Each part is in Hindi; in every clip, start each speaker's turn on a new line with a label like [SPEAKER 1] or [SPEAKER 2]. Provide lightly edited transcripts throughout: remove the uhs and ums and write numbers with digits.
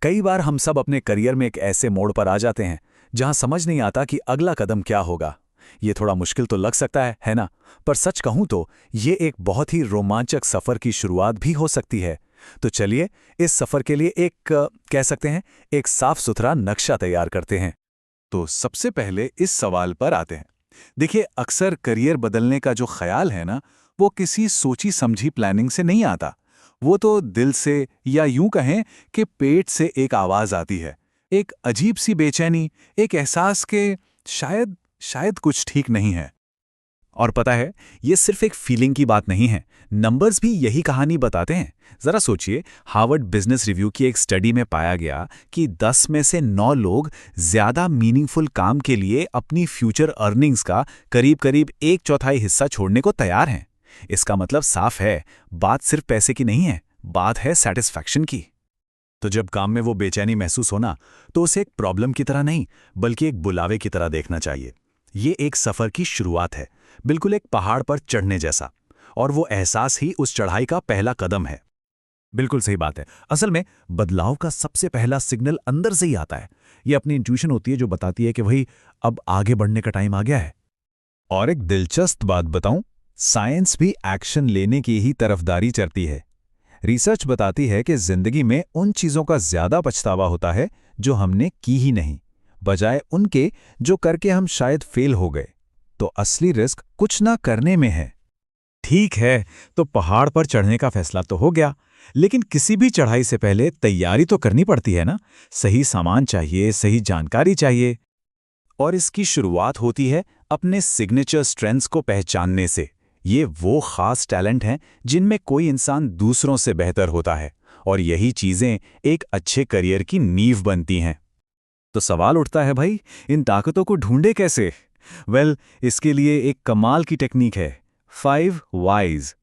[SPEAKER 1] कई बार हम सब अपने करियर में एक ऐसे मोड़ पर आ जाते हैं जहां समझ नहीं आता कि अगला कदम क्या होगा। ये थोड़ा मुश्किल तो लग सकता है ना? पर सच कहूं तो ये एक बहुत ही रोमांचक सफर की शुरुआत भी हो सकती है। तो चलिए इस सफर के लिए कह सकते हैं एक साफ सुथरा नक्शा तैयार करते हैं। तो सबसे पहले इस सवाल पर आते हैं। देखिए, अक्सर करियर बदलने का जो ख्याल है ना, वो किसी सोची समझी प्लानिंग से नहीं आता। वो तो दिल से, या यूं कहें कि पेट से एक आवाज आती है, एक अजीब सी बेचैनी, एक एहसास के शायद शायद कुछ ठीक नहीं है। और पता है, ये सिर्फ एक फीलिंग की बात नहीं है, नंबर्स भी यही कहानी बताते हैं। जरा सोचिए, हार्वर्ड बिजनेस रिव्यू की एक स्टडी में पाया गया कि 10 में से 9 लोग ज्यादा मीनिंगफुल काम के लिए अपनी फ्यूचर अर्निंग्स का करीब-करीब 1/4 हिस्सा छोड़ने को तैयार हैं। इसका मतलब साफ है, बात सिर्फ पैसे की नहीं है, बात है सेटिस्फैक्शन की। तो जब काम में वो बेचैनी महसूस होना, तो उसे एक प्रॉब्लम की तरह नहीं, बल्कि एक बुलावे की तरह देखना चाहिए। ये एक सफर की शुरुआत है, बिल्कुल एक पहाड़ पर चढ़ने जैसा, और वो एहसास ही उस चढ़ाई का पहला कदम है। बिल्कुल सही बात है। असल में बदलाव का सबसे पहला सिग्नल अंदर से ही आता है। ये अपनी इंट्यूशन होती है जो बताती है कि भाई अब आगे बढ़ने का टाइम आ गया है। और एक दिलचस्प बात बताऊं, साइंस भी एक्शन लेने की ही तरफदारी करती है। रिसर्च बताती है कि जिंदगी में उन चीजों का ज्यादा पछतावा होता है जो हमने की ही नहीं, बजाय उनके जो करके हम शायद फेल हो गए। तो असली रिस्क कुछ ना करने में है। ठीक है, तो पहाड़ पर चढ़ने का फैसला तो हो गया, लेकिन किसी भी चढ़ाई से पहले तैयारी तो करनी पड़ती है ना। सही सामान चाहिए, सही जानकारी चाहिए। और इसकी शुरुआत होती है अपने सिग्नेचर स्ट्रेंथ्स को पहचानने से। ये वो खास टैलेंट हैं जिनमें कोई इंसान दूसरों से बेहतर होता है, और यही चीजें एक अच्छे करियर की नींव बनती हैं। तो सवाल उठता है, भाई इन ताकतों को ढूंढे कैसे? इसके लिए एक कमाल की टेक्निक है, 5 वाइज।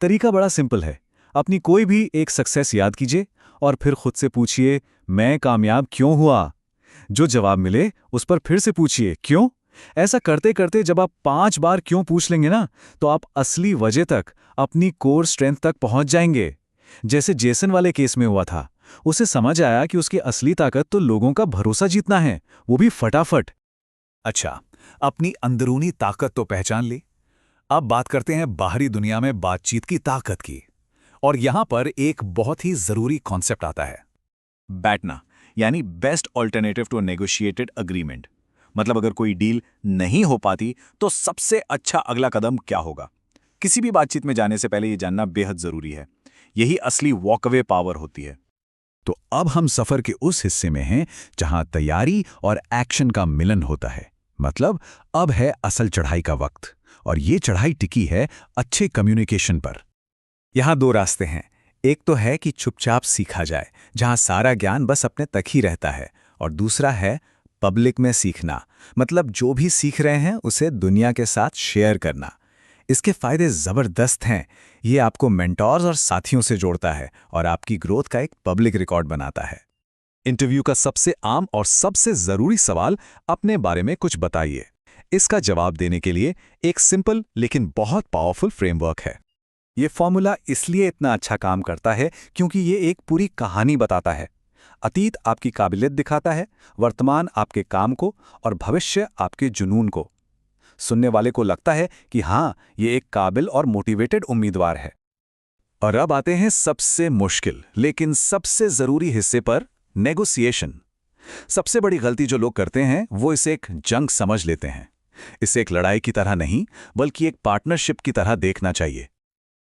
[SPEAKER 1] तरीका बड़ा सिंपल है। अपनी कोई भी एक सक्सेस याद कीजिए और फिर खुद से पूछिए, मैं कामयाब क्यों हुआ? जो जवाब मिले उस पर फिर से पूछिए, क्यों? ऐसा करते करते जब आप 5 बार क्यों पूछ लेंगे ना, तो आप असली वजह तक, अपनी कोर स्ट्रेंथ तक पहुंच जाएंगे। जैसे जेसन वाले केस में हुआ था, उसे समझ आया कि उसकी असली ताकत तो लोगों का भरोसा जीतना है, वो भी फटाफट। अच्छा, अपनी अंदरूनी ताकत तो पहचान ली। अब बात करते हैं बाहरी दुनिया में बातचीत की ताकत की। और यहां पर एक बहुत ही जरूरी कॉन्सेप्ट आता है, बैठना, यानी best alternative to negotiated agreement. मतलब अगर कोई डील नहीं हो पाती तो सबसे अच्छा अगला कदम क्या होगा? किसी भी बातचीत में जाने से पहले यह जानना बेहद जरूरी है। यही असली वॉकअवे पावर होती है। तो अब हम सफर के उस हिस्से में हैं जहां तैयारी और एक्शन का मिलन होता है। मतलब अब है असल चढ़ाई का वक्त, और ये चढ़ाई टिकी है अच्छे कम्युनिकेशन पर। यहां 2 रास्ते हैं। एक तो है कि चुपचाप सीखा जाए, जहां सारा ज्ञान बस अपने तक ही रहता है, और दूसरा है पब्लिक में सीखना। मतलब जो भी सीख रहे हैं उसे दुनिया के साथ शेयर करना। इसके फायदे जबरदस्त हैं। ये आपको मेंटोर्स और साथियों से जोड़ता है और आपकी ग्रोथ का एक पब्लिक रिकॉर्ड बनाता है। इंटरव्यू का सबसे आम और सबसे जरूरी सवाल, अपने बारे में कुछ बताइए। इसका जवाब देने के लिए एक सिंपल लेकिन बहुत पावरफुल फ्रेमवर्क है। ये फॉर्मूला इसलिए इतना अच्छा काम करता है क्योंकि ये एक पूरी कहानी बताता है। अतीत आपकी काबिलियत दिखाता है, वर्तमान आपके काम को, और भविष्य आपके जुनून को। सुनने वाले को लगता है कि हाँ, ये एक काबिल और मोटिवेटेड उम्मीदवार है। और अब आते हैं सबसे मुश्किल लेकिन सबसे जरूरी हिस्से पर, नेगोशिएशन। सबसे बड़ी गलती जो लोग करते हैं वो इसे एक जंग समझ लेते हैं। इसे एक लड़ाई की तरह नहीं, बल्कि एक पार्टनरशिप की तरह देखना चाहिए।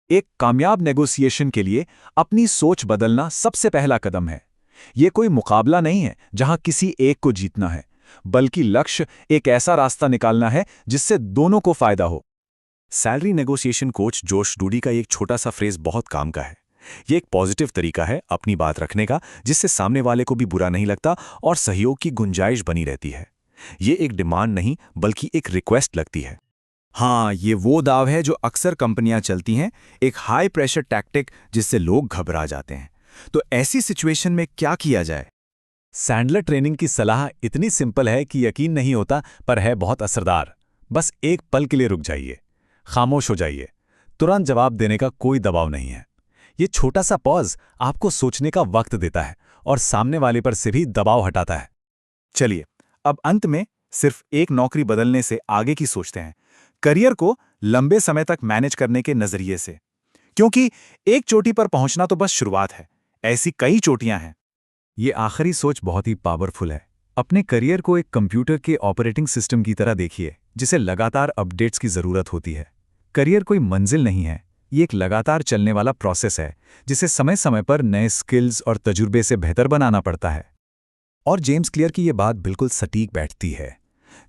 [SPEAKER 1] एक कामयाब नेगोशिएशन के लिए अपनी सोच बदलना सबसे पहला कदम है। यह कोई मुकाबला नहीं है जहां किसी एक को जीतना है, बल्कि लक्ष्य एक ऐसा रास्ता निकालना है जिससे दोनों को फायदा हो। सैलरी नेगोशिएशन कोच जोश डूडी का एक छोटा सा फ्रेज बहुत काम का है। यह एक पॉजिटिव तरीका है अपनी बात रखने का, जिससे सामने वाले को भी बुरा नहीं लगता और सहयोग की गुंजाइश बनी रहती है। यह एक डिमांड नहीं, बल्कि एक रिक्वेस्ट लगती है। हाँ, ये वो दाव है जो अक्सर कंपनियां चलती हैं, एक हाई प्रेशर टैक्टिक जिससे लोग घबरा जाते हैं। तो ऐसी सिचुएशन में क्या किया जाए? सैंडलर ट्रेनिंग की सलाह इतनी सिंपल है कि यकीन नहीं होता, पर है बहुत असरदार। बस एक पल के लिए रुक जाइए, खामोश हो जाइए। तुरंत जवाब देने का कोई दबाव नहीं है। ये छोटा सा पॉज आपको सोचने का वक्त देता है और सामने वाले पर से भी दबाव हटाता है।
[SPEAKER 2] चलिए, अब अंत में सिर्फ एक नौकरी बदलने से आगे की सोचते हैं, करियर को लंबे समय तक मैनेज करने के नजरिए से। क्योंकि एक चोटी पर पहुंचना तो बस शुरुआत है, ऐसी कई चोटियां हैं।
[SPEAKER 1] ये आखिरी सोच बहुत ही पावरफुल है। अपने करियर को एक कंप्यूटर के ऑपरेटिंग सिस्टम की तरह देखिए, जिसे लगातार अपडेट्स की ज़रूरत होती है। करियर कोई मंजिल नहीं है, ये एक लगातार चलने वाला प्रोसेस है, जिसे समय समय पर नए स्किल्स और तजुर्बे से बेहतर बनाना पड़ता है। और जेम्स क्लियर की ये बात बिल्कुल सटीक बैठती है।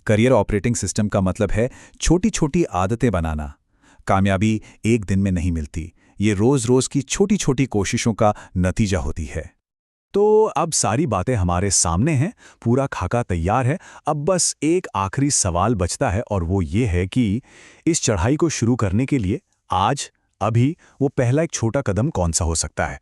[SPEAKER 1] करियर ऑपरेटिंग सिस्टम का मतलब है छोटी छोटी आदतें बनाना। कामयाबी एक दिन में नहीं मिलती, ये रोज़-रोज़ की छोटी छोटी कोशिशों का नतीजा होती है। तो अब सारी बातें हमारे सामने हैं, पूरा खाका तैयार है। अब बस एक आखिरी सवाल बचता है, और वो ये है कि इस चढ़ाई को शुरू करने के लिए आज, अभी, वो पहला एक छोटा कदम कौन सा हो सकता है।